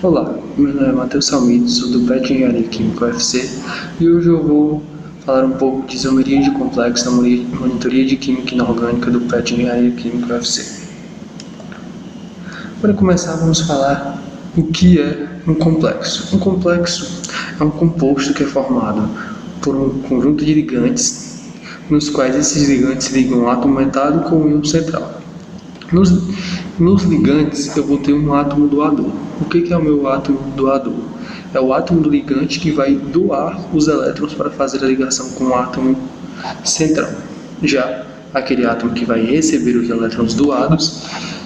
Olá, meu nome é Matheus Salmito, sou do PET Engenharia Química UFC e hoje eu vou falar um pouco de isomeria de complexo na monitoria de Química Inorgânica do PET Engenharia Química UFC. Para começar, vamos falar o que é um complexo. Um complexo é um composto que é formado por um conjunto de ligantes, nos quais esses ligantes ligam um átomo metálico com um íon central. Nos ligantes, eu vou ter um átomo doador. O que é o meu átomo doador? É o átomo do ligante que vai doar os elétrons para fazer a ligação com o átomo central. Já aquele átomo que vai receber os elétrons doados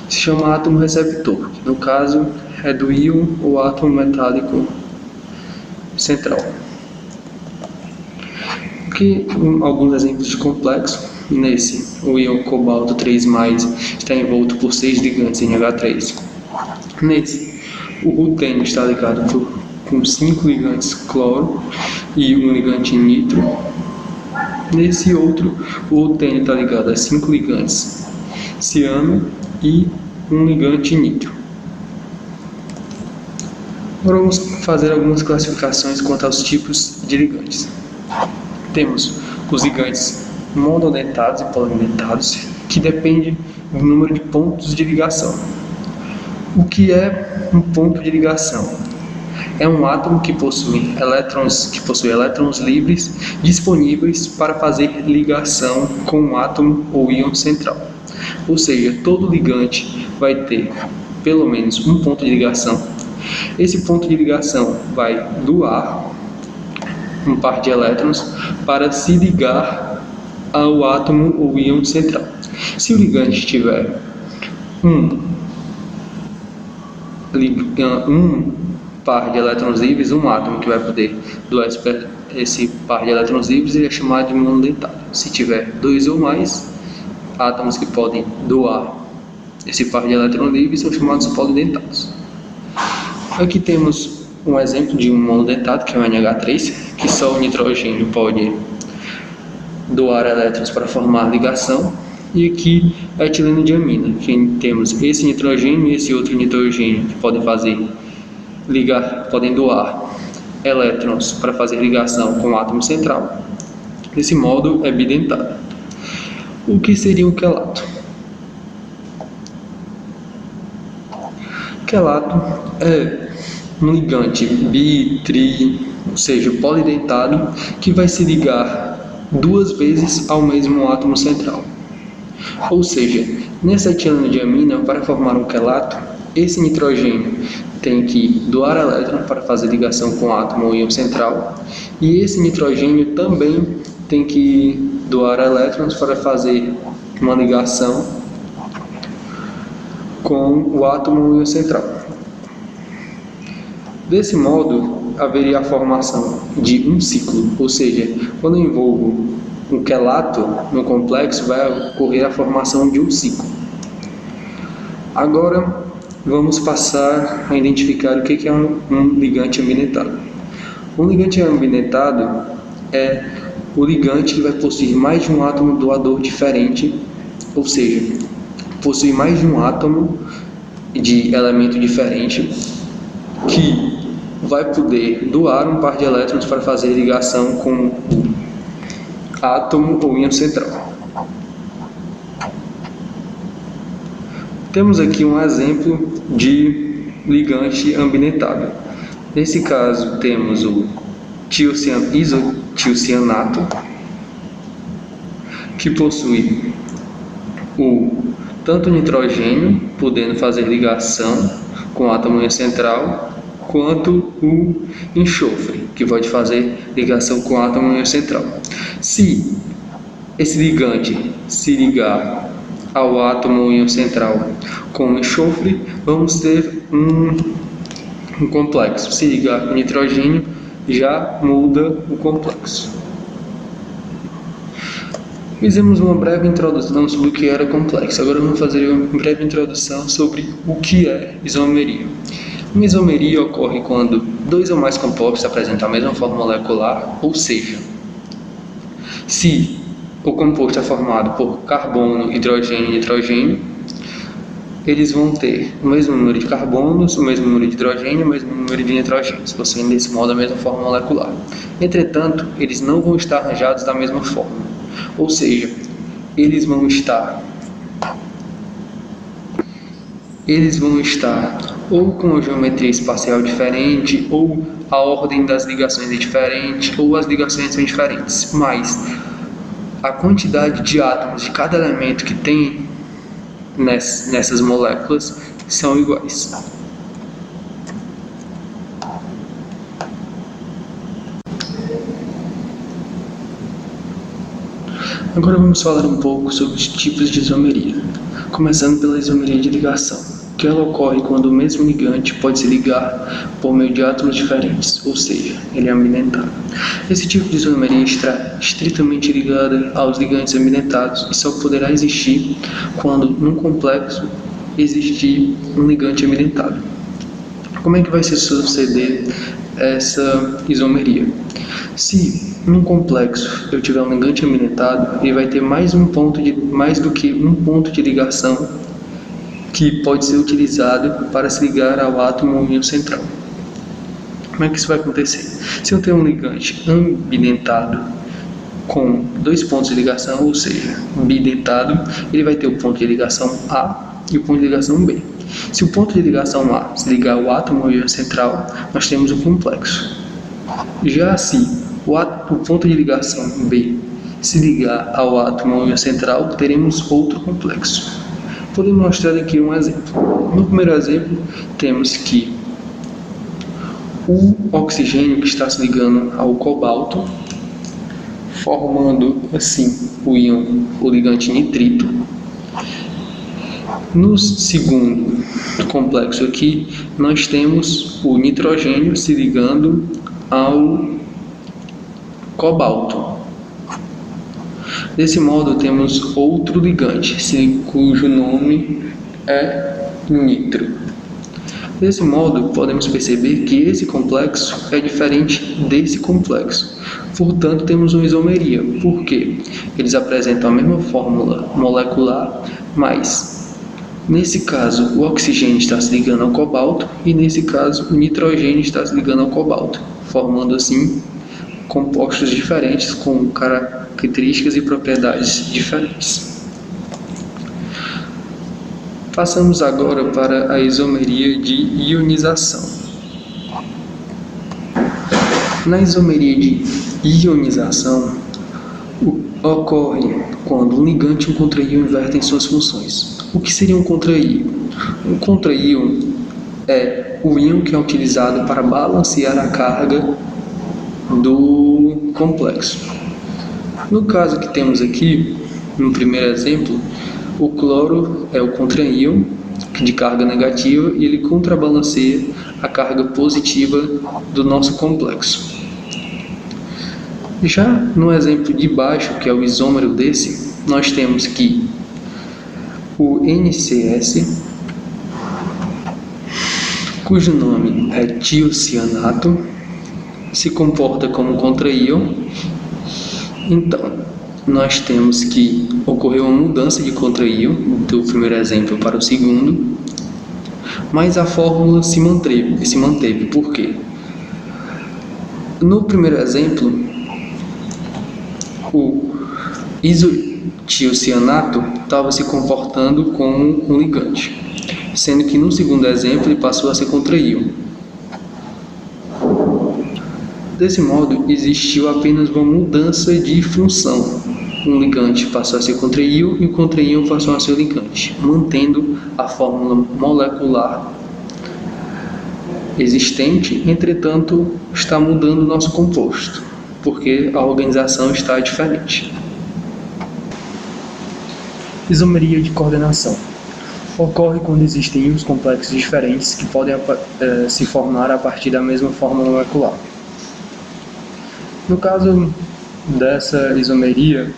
se chama átomo receptor, que no caso é do íon ou átomo metálico central. Aqui alguns exemplos de complexo. Nesse, o íon cobalto 3+, está envolto por 6 ligantes em H3. Nesse, o rutênio está ligado com 5 ligantes cloro e um ligante nitro. Nesse outro, o rutênio está ligado a 5 ligantes ciano e um ligante nitro. Agora vamos fazer algumas classificações quanto aos tipos de ligantes. Temos os ligantes monodentados e polidentados, que depende do número de pontos de ligação. O que é um ponto de ligação? É um átomo que possui elétrons livres disponíveis para fazer ligação com um átomo ou íon central. Ou seja, todo ligante vai ter pelo menos um ponto de ligação. Esse ponto de ligação vai doar um par de elétrons para se ligar ao átomo ou íon central. Se o ligante tiver um par de elétrons livres, um átomo que vai poder doar esse par de elétrons livres, ele é chamado de monodentado. Se tiver 2 ou mais átomos que podem doar esse par de elétrons livres, são chamados polidentados. Aqui temos um exemplo de um monodentado, que é o NH3, que só o nitrogênio pode doar elétrons para formar ligação, e aqui a etileno-diamina, que temos esse nitrogênio e esse outro nitrogênio que podem doar elétrons para fazer ligação com o átomo central. Desse modo é bidentado. O que seria um quelato? Quelato é um ligante ou seja, polidentado, que vai se ligar 2 vezes ao mesmo átomo central. Ou seja, nessa etileno-diamina, para formar um quelato, esse nitrogênio tem que doar elétron para fazer ligação com o átomo ou íon central, e esse nitrogênio também tem que doar elétrons para fazer uma ligação com o átomo ou íon central. Desse modo, haveria a formação de um ciclo, ou seja, quando eu envolvo um quelato no complexo, vai ocorrer a formação de um ciclo. Agora, vamos passar a identificar o que é um ligante ambidentado. Um ligante ambidentado é o ligante que vai possuir mais de um átomo doador diferente, ou seja, possui mais de um átomo de elemento diferente que vai poder doar um par de elétrons para fazer ligação com o átomo ou íon central. Temos aqui um exemplo de ligante ambidentado. Nesse caso, temos o isotiocianato, que possui tanto o nitrogênio, podendo fazer ligação com o átomo íon central, quanto o enxofre, que pode fazer ligação com o átomo íon central. Se esse ligante se ligar ao átomo ou íon central com o enxofre, vamos ter um complexo. Se ligar com nitrogênio, já muda o complexo. Fizemos uma breve introdução sobre o que era complexo. Agora vamos fazer uma breve introdução sobre o que é isomeria. Uma isomeria ocorre quando 2 ou mais compostos apresentam a mesma forma molecular, ou seja, se o composto é formado por carbono, hidrogênio e nitrogênio, eles vão ter o mesmo número de carbonos, o mesmo número de hidrogênio, o mesmo número de nitrogênios, possuindo desse modo a mesma forma molecular. Entretanto, eles não vão estar arranjados da mesma forma, ou seja, eles vão estar ou com a geometria espacial diferente, ou a ordem das ligações é diferente, ou as ligações são diferentes, mas a quantidade de átomos de cada elemento que tem nessas moléculas são iguais. Agora vamos falar um pouco sobre os tipos de isomeria, começando pela isomeria de ligação, que ela ocorre quando o mesmo ligante pode se ligar por meio de átomos diferentes, ou seja, ele é ambientado. Esse tipo de isomeria está estritamente ligada aos ligantes ambientados e só poderá existir quando, num complexo, existir um ligante ambientado. Como é que vai se suceder essa isomeria? Se num complexo eu tiver um ligante ambientado, ele vai ter mais do que um ponto de ligação que pode ser utilizado para se ligar ao átomo ou íon central. Como é que isso vai acontecer? Se eu tenho um ligante ambidentado com 2 pontos de ligação, ou seja, bidentado, ele vai ter o ponto de ligação A e o ponto de ligação B. Se o ponto de ligação A se ligar ao átomo ou íon central, nós temos um complexo. Já se o ponto de ligação B se ligar ao átomo ou íon central, teremos outro complexo. Podemos mostrar aqui um exemplo. No primeiro exemplo, temos que o oxigênio que está se ligando ao cobalto, formando assim o ligante nitrito. No segundo complexo aqui, nós temos o nitrogênio se ligando ao cobalto. Desse modo, temos outro ligante, cujo nome é nitro. Desse modo, podemos perceber que esse complexo é diferente desse complexo. Portanto, temos uma isomeria, porque eles apresentam a mesma fórmula molecular, mas nesse caso o oxigênio está se ligando ao cobalto e nesse caso o nitrogênio está se ligando ao cobalto, formando assim compostos diferentes com características e propriedades diferentes. Passamos agora para a isomeria de ionização. Na isomeria de ionização, ocorre quando um ligante e um contra-íon invertem suas funções. O que seria um contra-íon? Um contra-íon é o íon que é utilizado para balancear a carga do complexo. No caso que temos aqui, no primeiro exemplo, o cloro é o contra-íon de carga negativa e ele contrabalanceia a carga positiva do nosso complexo. Já no exemplo de baixo, que é o isômero desse, nós temos que o NCS, cujo nome é tiocianato, se comporta como contra-íon. Então, nós temos que ocorreu uma mudança de contra-íon do primeiro exemplo para o segundo, mas a fórmula se manteve. Por quê? No primeiro exemplo, o isotiocianato estava se comportando como um ligante, sendo que no segundo exemplo ele passou a ser contra-íon. Desse modo, existiu apenas uma mudança de função. Um ligante passou a ser contra-íon e o contra-íon passou a ser ligante, mantendo a fórmula molecular existente, entretanto, está mudando o nosso composto, porque a organização está diferente. Isomeria de coordenação. Ocorre quando existem íons complexos diferentes que podem se formar a partir da mesma fórmula molecular. No caso dessa isomeria,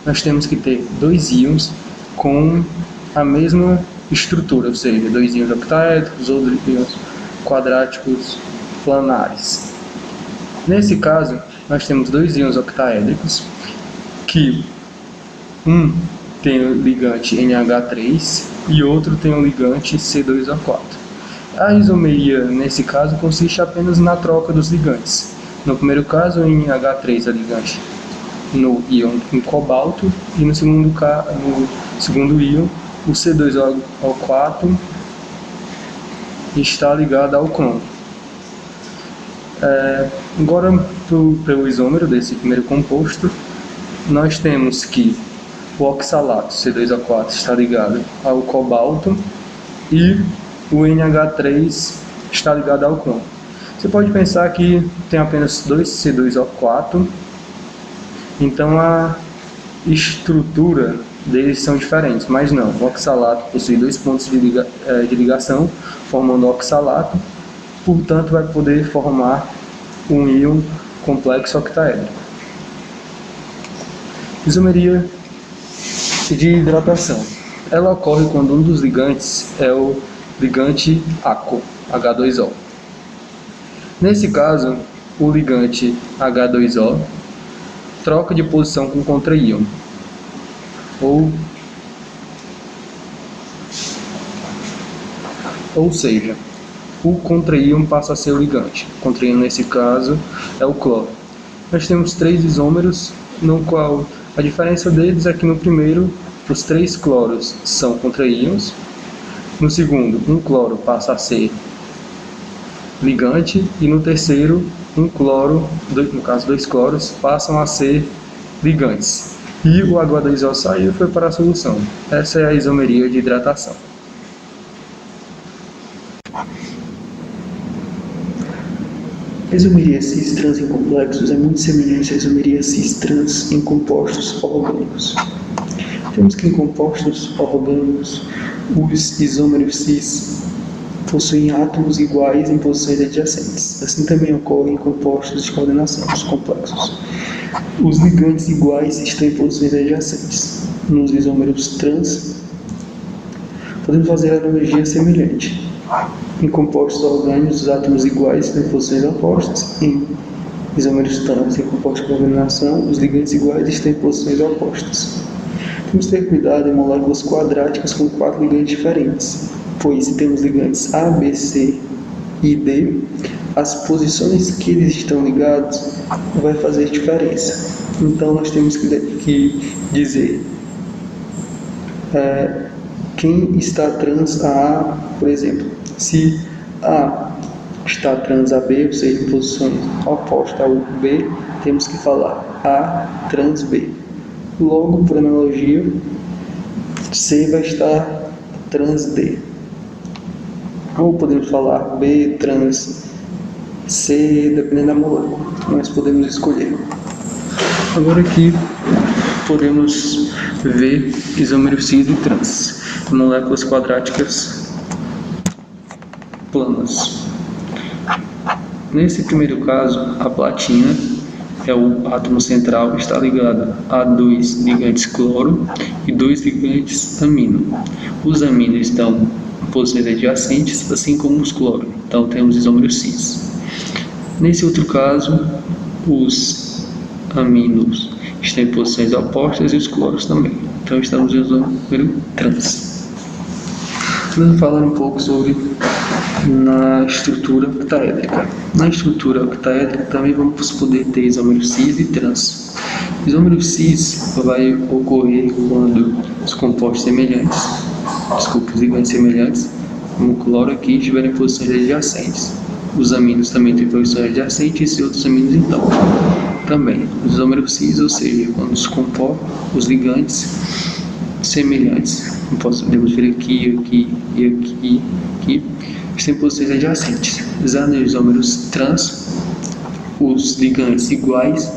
nós temos que ter 2 íons com a mesma estrutura, ou seja, 2 íons octaédricos ou 2 íons quadráticos planares. Nesse caso, nós temos 2 íons octaédricos, que um tem o ligante NH3 e outro tem um ligante C2O4. A isomeria, nesse caso, consiste apenas na troca dos ligantes. No primeiro caso, o NH3 é ligante no íon em cobalto, e no segundo íon, o C2O4 está ligado ao cromo. Agora, para o isômero desse primeiro composto, nós temos que o oxalato C2O4 está ligado ao cobalto e o NH3 está ligado ao cromo. Você pode pensar que tem apenas dois C2O4, então a estrutura deles são diferentes, mas não. O oxalato possui dois pontos de ligação, formando o oxalato, portanto vai poder formar um íon complexo octaédrico. Isomeria de hidratação. Ela ocorre quando um dos ligantes é o ligante aquo, H2O. Nesse caso, o ligante H2O troca de posição com contra-íon, ou seja, o contra-íon passa a ser o ligante. O contra-íon nesse caso é o cloro. Nós temos 3 isômeros, no qual a diferença deles é que no primeiro os 3 cloros são contra-íons, no segundo um cloro passa a ser ligante e no terceiro um cloro, no caso 2 cloros, passam a ser ligantes. E o H2O saiu e foi para a solução. Essa é a isomeria de hidratação. A isomeria cis-trans em complexos é muito semelhante à isomeria cis-trans em compostos orgânicos. Temos que em compostos orgânicos, os isômeros cis possuem átomos iguais em posições adjacentes. Assim também ocorre em compostos de coordenação, os complexos. Os ligantes iguais estão em posições adjacentes. Nos isômeros trans, podemos fazer a analogia semelhante. Em compostos orgânicos, os átomos iguais estão em posições opostas. Em isômeros trans, em compostos de coordenação, os ligantes iguais estão em posições opostas. Temos que ter cuidado em moléculas quadráticas com 4 ligantes diferentes, pois se temos ligantes A, B, C e D, as posições que eles estão ligados vai fazer diferença. Então nós temos que dizer quem está trans a A, por exemplo. Se A está trans a B, ou seja, em posições opostas ao B, temos que falar A trans B. Logo, por analogia, C vai estar trans D. Ou podemos falar B trans C, dependendo da molécula. Nós podemos escolher. Agora aqui podemos ver isômeros cis e trans, moléculas quadráticas planas. Nesse primeiro caso, a platina é o átomo central, está ligado a 2 ligantes cloro e 2 ligantes amino. Os aminos estão em posições adjacentes, assim como os cloro. Então temos isômeros cis. Nesse outro caso, os aminos estão em posições opostas e os cloros também. Então estamos em isômero trans. Vamos falar um pouco sobre na estrutura octaédrica. Na estrutura octaédrica também vamos poder ter isômeros cis e trans. Isômero cis vai ocorrer quando os compostos semelhantes, os ligantes semelhantes, como o cloro aqui, estiverem em posições adjacentes. Os aminos também têm posições adjacentes e outros aminos então. Também, os isômeros cis, ou seja, quando os ligantes semelhantes, podemos ver aqui, estão em posições adjacentes. Já nos isômeros trans, os ligantes iguais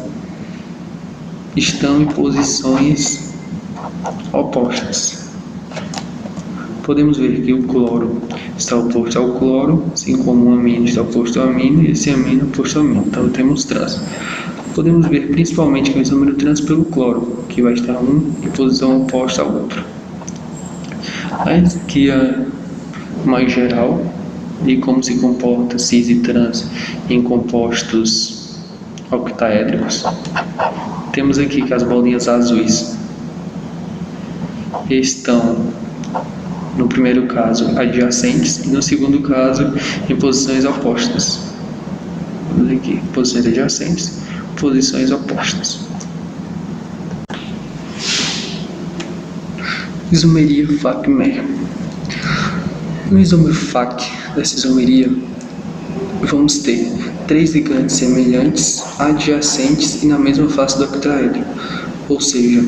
estão em posições opostas. Podemos ver que o cloro está oposto ao cloro, assim como o amino está oposto ao amino e esse amino oposto ao amino. Então temos trans. Podemos ver principalmente que o isômero trans pelo cloro, que vai estar um em posição oposta ao outro. A hierarquia mais geral de como se comporta cis e trans em compostos octaédricos. Temos aqui que as bolinhas azuis estão No primeiro caso, adjacentes, e no segundo caso, em posições opostas. Vamos ver aqui, posições adjacentes, posições opostas. Isomeria FAC-MER. No isômero FAC dessa isomeria, vamos ter 3 ligantes semelhantes, adjacentes e na mesma face do octaedro. Ou seja,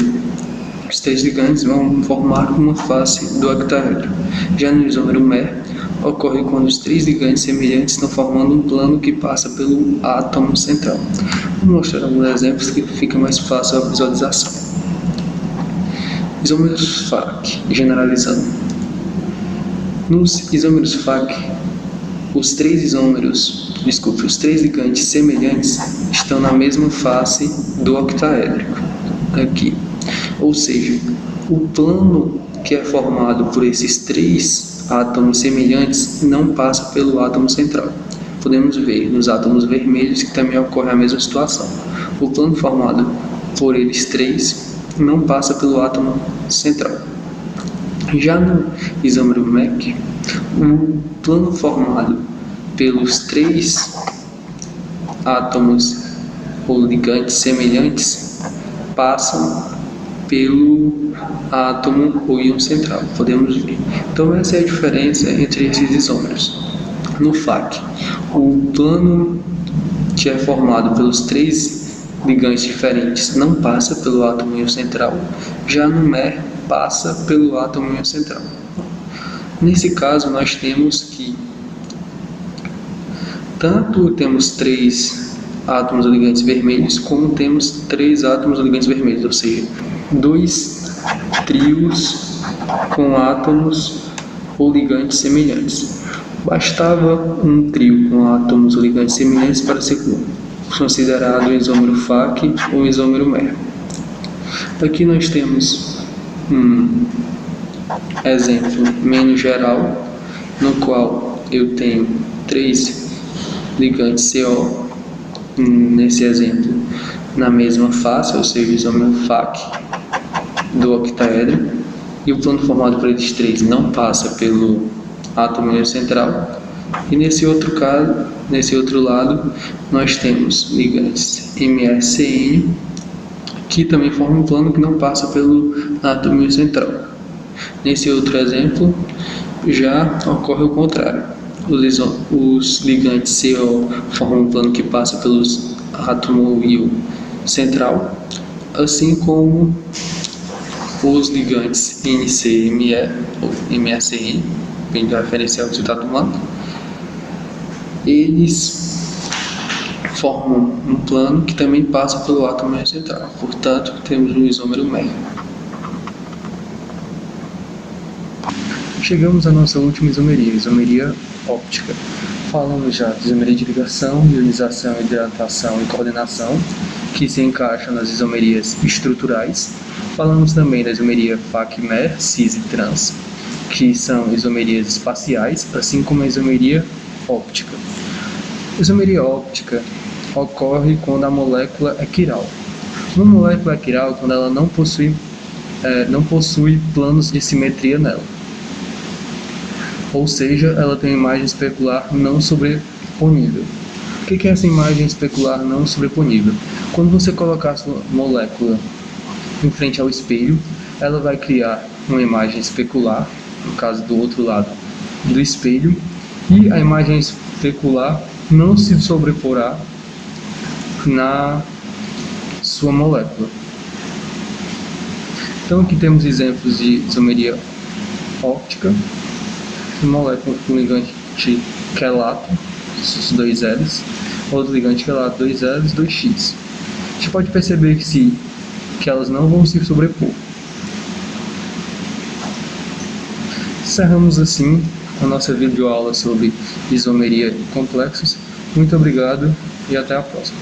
os 3 ligantes vão formar uma face do octaedro. Já no isômero MER, ocorre quando os 3 ligantes semelhantes estão formando um plano que passa pelo átomo central. Vou mostrar alguns exemplos que fica mais fácil a visualização. Isômeros FAC, generalizando. Nos isômeros FAC, os 3 ligantes semelhantes estão na mesma face do octaédrico, aqui. Ou seja, o plano que é formado por esses 3 átomos semelhantes não passa pelo átomo central. Podemos ver nos átomos vermelhos que também ocorre a mesma situação. O plano formado por eles 3 não passa pelo átomo central. Já no isômero MEC, o plano formado pelos 3 átomos ou ligantes semelhantes passam pelo átomo ou íon central, podemos ver. Então essa é a diferença entre esses isômeros. No FAC, o plano que é formado pelos 3 ligantes diferentes não passa pelo átomo íon central, já no MER passa pelo átomo íon central. Nesse caso nós temos que tanto temos 3 átomos ou ligantes vermelhos, como temos 3 átomos ou ligantes vermelhos, ou seja, 2 trios com átomos ou ligantes semelhantes. Bastava um trio com átomos ou ligantes semelhantes para ser considerado um isômero FAC ou um isômero MER. Aqui nós temos um exemplo menos geral, no qual eu tenho 3 ligantes CO, nesse exemplo, na mesma face, ou seja, isômero FAC do octaedro, e o plano formado por esses 3 não passa pelo átomo íon central. E nesse outro lado, nós temos ligantes MrCN, que também formam um plano que não passa pelo átomo íon central. Nesse outro exemplo, já ocorre o contrário. Os ligantes CO formam um plano que passa pelos átomo íon central, assim como os ligantes NCME ou MrCN, bem referencial do citado humano, eles formam um plano que também passa pelo átomo íon central. Portanto, temos um isômero MER. Chegamos à nossa última isomeria, isomeria óptica. Falamos já de isomeria de ligação, ionização, hidratação e coordenação, que se encaixam nas isomerias estruturais. Falamos também da isomeria FAC-MER, cis e trans, que são isomerias espaciais, assim como a isomeria óptica. A isomeria óptica ocorre quando a molécula é quiral. Uma molécula é quiral quando ela não possui planos de simetria nela. Ou seja, ela tem uma imagem especular não sobreponível. O que é essa imagem especular não sobreponível? Quando você colocar a sua molécula em frente ao espelho, ela vai criar uma imagem especular, no caso do outro lado do espelho, e a imagem especular não se sobreporá na sua molécula. Então aqui temos exemplos de isomeria óptica. Molécula com ligante quelato, 2 L's, outro ligante quelato, 2 L's, 2X. A gente pode perceber que elas não vão se sobrepor. Encerramos assim a nossa videoaula sobre isomeria e complexos. Muito obrigado e até a próxima.